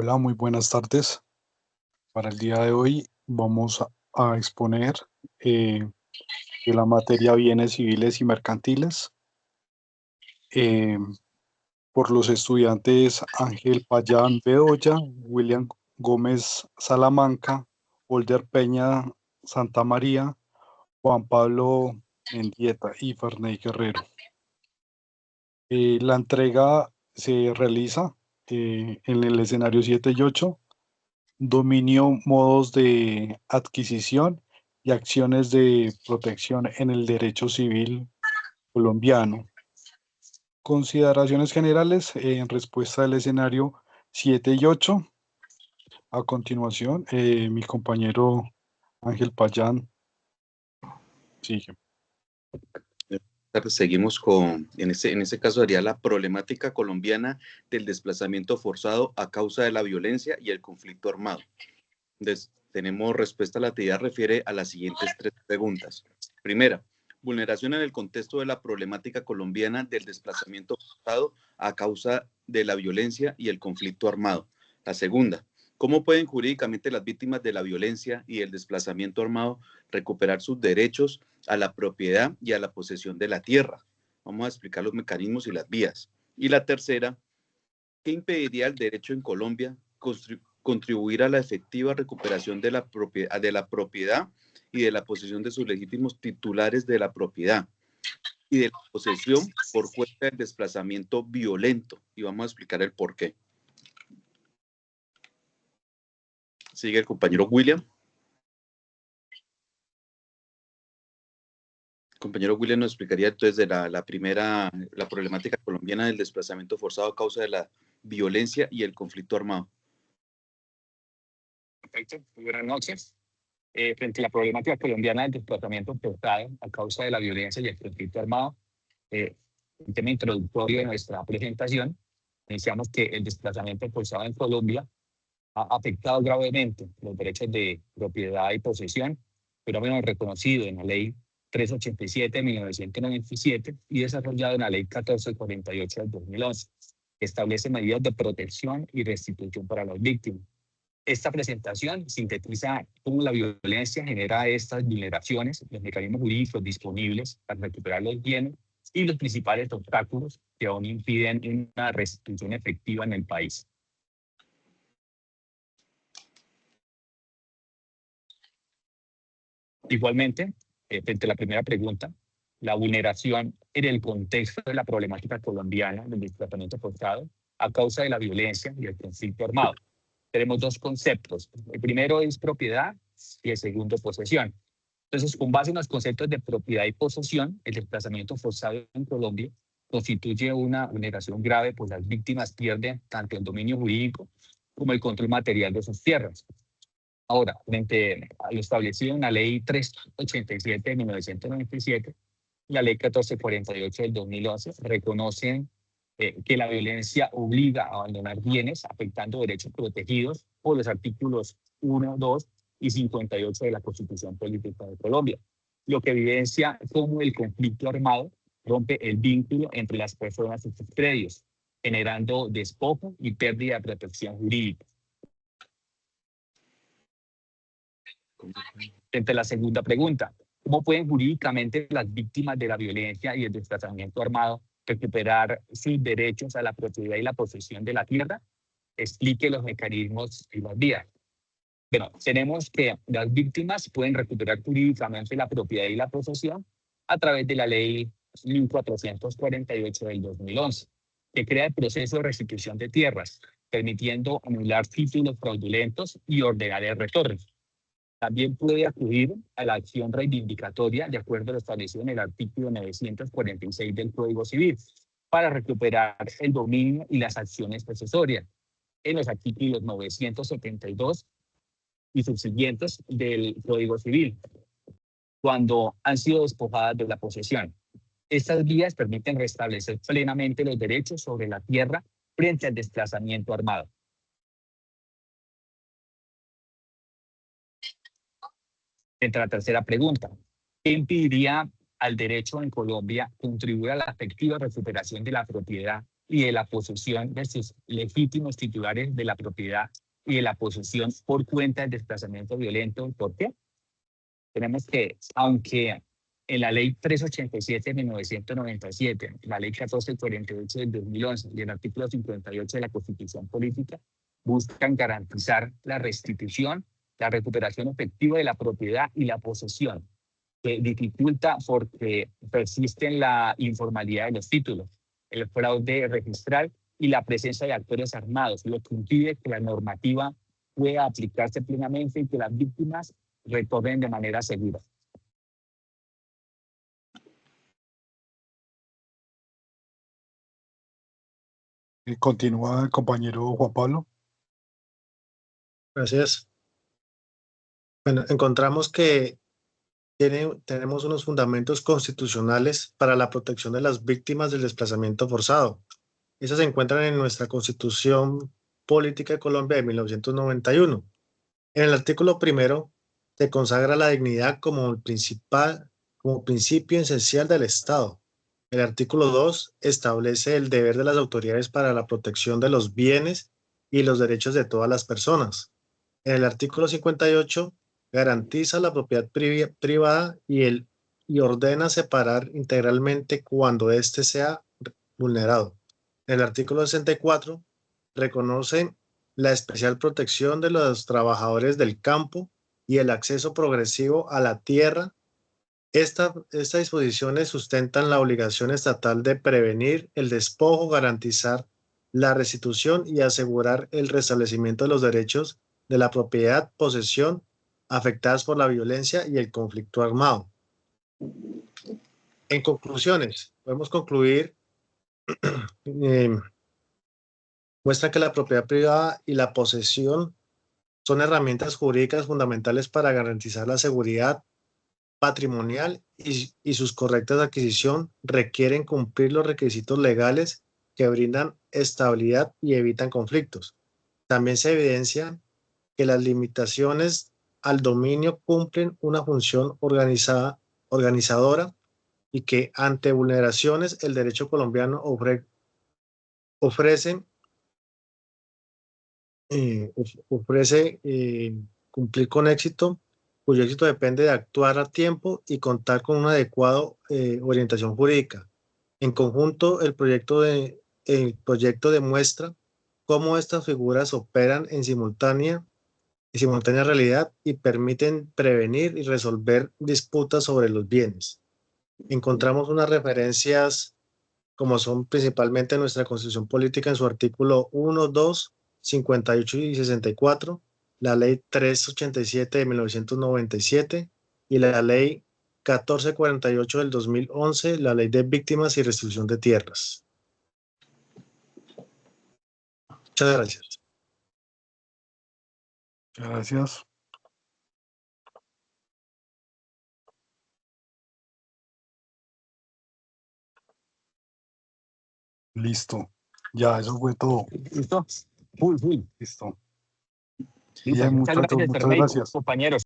Hola, muy buenas tardes. Para el día de hoy vamos a exponer eh, de la materia bienes civiles y mercantiles eh, por los estudiantes Ángel Payán Bedoya, William Gómez Salamanca, Holder Peña Santa María, Juan Pablo Mendieta y Ferney Guerrero. La entrega se realiza en el escenario 7 y 8. Dominio, modos de adquisición y acciones de protección en el derecho civil colombiano. Consideraciones generales en respuesta al escenario 7 y 8. A continuación, mi compañero Ángel Payán sigue. Seguimos en este caso sería la problemática colombiana del desplazamiento forzado a causa de la violencia y el conflicto armado. Entonces, tenemos respuesta a la actividad, refiere a las siguientes tres preguntas. Primera, vulneración en el contexto de la problemática colombiana del desplazamiento forzado a causa de la violencia y el conflicto armado. La segunda, ¿cómo pueden jurídicamente las víctimas de la violencia y el desplazamiento armado recuperar sus derechos a la propiedad y a la posesión de la tierra? Vamos a explicar los mecanismos y las vías. Y la tercera, ¿qué impediría el derecho en Colombia contribuir a la efectiva recuperación de la propiedad y de la posesión de sus legítimos titulares de la propiedad y de la posesión por cuenta del desplazamiento violento? Y vamos a explicar el por qué. Sigue el compañero William. El compañero William nos explicaría entonces de la problemática colombiana del desplazamiento forzado a causa de la violencia y el conflicto armado. Perfecto, muy buenas noches. Frente a la problemática colombiana del desplazamiento forzado a causa de la violencia y el conflicto armado, el tema introductorio de nuestra presentación, iniciamos que el desplazamiento forzado en Colombia ha afectado gravemente los derechos de propiedad y posesión, fenómeno reconocido en la Ley 387 de 1997 y desarrollado en la Ley 1448 del 2011, que establece medidas de protección y restitución para las víctimas. Esta presentación sintetiza cómo la violencia genera estas vulneraciones, los mecanismos jurídicos disponibles para recuperar los bienes y los principales obstáculos que aún impiden una restitución efectiva en el país. Igualmente, frente a la primera pregunta, la vulneración en el contexto de la problemática colombiana del desplazamiento forzado a causa de la violencia y el conflicto armado. Tenemos dos conceptos. El primero es propiedad y el segundo posesión. Entonces, con base en los conceptos de propiedad y posesión, el desplazamiento forzado en Colombia constituye una vulneración grave, pues las víctimas pierden tanto el dominio jurídico como el control material de sus tierras. Ahora, frente a lo establecido en la Ley 387 de 1997 y la Ley 1448 del 2011, reconocen que la violencia obliga a abandonar bienes afectando derechos protegidos por los artículos 1, 2 y 58 de la Constitución Política de Colombia, lo que evidencia cómo el conflicto armado rompe el vínculo entre las personas y sus predios, generando despojo y pérdida de protección jurídica. Entre la segunda pregunta, ¿cómo pueden jurídicamente las víctimas de la violencia y el desplazamiento armado recuperar sus derechos a la propiedad y la posesión de la tierra? Explique los mecanismos y las vías. Bueno, tenemos que las víctimas pueden recuperar jurídicamente la propiedad y la posesión a través de la Ley 1448 del 2011, que crea el proceso de restitución de tierras, permitiendo anular títulos fraudulentos y ordenar el retorno. También puede acudir a la acción reivindicatoria de acuerdo a lo establecido en el artículo 946 del Código Civil para recuperar el dominio y las acciones posesorias en los artículos 972 y subsiguientes del Código Civil, cuando han sido despojadas de la posesión. Estas vías permiten restablecer plenamente los derechos sobre la tierra frente al desplazamiento armado. Entre la tercera pregunta, ¿qué impediría al derecho en Colombia contribuir a la efectiva recuperación de la propiedad y de la posesión de sus legítimos titulares de la propiedad y de la posesión por cuenta del desplazamiento violento. ¿Por qué? Tenemos que, aunque en la ley 387 de 1997, la ley 1448 del 2011 y el artículo 58 de la Constitución Política buscan garantizar la restitución, la recuperación efectiva de la propiedad y la posesión, que dificulta porque persiste la informalidad de los títulos, el fraude registral y la presencia de actores armados, lo que impide que la normativa pueda aplicarse plenamente y que las víctimas retornen de manera segura. Continúa el compañero Juan Pablo. Gracias. Bueno, encontramos que tenemos unos fundamentos constitucionales para la protección de las víctimas del desplazamiento forzado. Esas se encuentran en nuestra Constitución Política de Colombia de 1991. En el artículo primero se consagra la dignidad como principio esencial del Estado. El artículo 2 establece el deber de las autoridades para la protección de los bienes y los derechos de todas las personas. En el artículo 58 garantiza la propiedad privada y ordena separar integralmente cuando éste sea vulnerado. En el artículo 64 reconoce la especial protección de los trabajadores del campo y el acceso progresivo a la tierra. Estas disposiciones sustentan la obligación estatal de prevenir el despojo, garantizar la restitución y asegurar el restablecimiento de los derechos de la propiedad, posesión, afectadas por la violencia y el conflicto armado. En conclusiones, podemos concluir, muestra que la propiedad privada y la posesión son herramientas jurídicas fundamentales para garantizar la seguridad patrimonial y sus correctas adquisición requieren cumplir los requisitos legales que brindan estabilidad y evitan conflictos. También se evidencia que las limitaciones al dominio cumplen una función organizadora y que ante vulneraciones el derecho colombiano ofrece cumplir con éxito, cuyo éxito depende de actuar a tiempo y contar con una adecuada orientación jurídica. En conjunto, el proyecto demuestra cómo estas figuras operan en simultánea realidad y permiten prevenir y resolver disputas sobre los bienes. Encontramos unas referencias como son principalmente nuestra Constitución Política en su artículo 1, 2, 58 y 64, la Ley 387 de 1997 y la Ley 1448 del 2011, la Ley de Víctimas y Restitución de Tierras. Muchas gracias. Muchas gracias. Listo. Ya, eso fue todo. ¿Listo? Full. Listo. Listo. Bien, Muchas muchachos, gracias, muchas Fernando, gracias. compañeros.